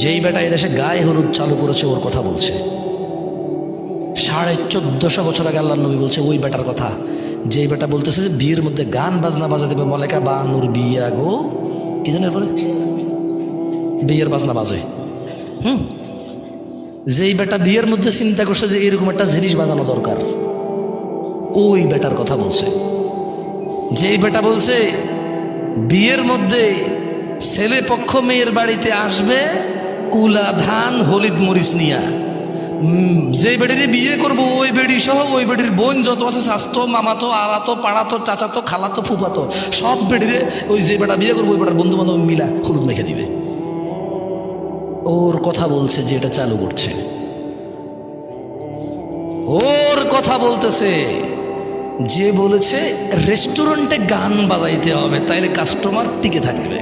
যেই বেটা এদেশে গায়ে হলুদ চালু করেছে ওর কথা বলছে। 1450 বছর আগে আল্লাহ নবী বলছে ওই বেটার কথা, যেই বেটা বলতেছে যে বিয়ের মধ্যে গান বাজনা বাজা দেবে, মলেকা বানুর বিয়া গো কি জানেন পরে বিয়ের বাজনা বাজে। যেই বেটা বিয়ের মধ্যে চিন্তা করছে যে এরকম একটা জিনিস বাজানো দরকার, ওই বেটার কথা বলছে। যেই বেটা বলছে বিয়ের মধ্যে ছেলে পক্ষ মেয়ের বাড়িতে আসবে কুলা ধান হলিদ মরিচ নিয়া, যে বেড়ির বিয়ে করবো ওই বেড়ি সহ ওই বেড়ির বোন যত আছে স্বাস্থ্য মামাতো আলাতো পাড়াতো চাচাতো খালাতো ফুফাতো সব বেড়িরে ওই যে বেটা বিয়ে করবো ওই বেটার বন্ধু বান্ধব মিলা হলুদ মেখে দিবে। ওর কথা বলছে যে এটা চালু করছে, ওর কথা বলতেছে যে বলেছে রেস্টুরেন্টে গান বাজাইতে হবে তাইলে কাস্টমার টিকে থাকবে।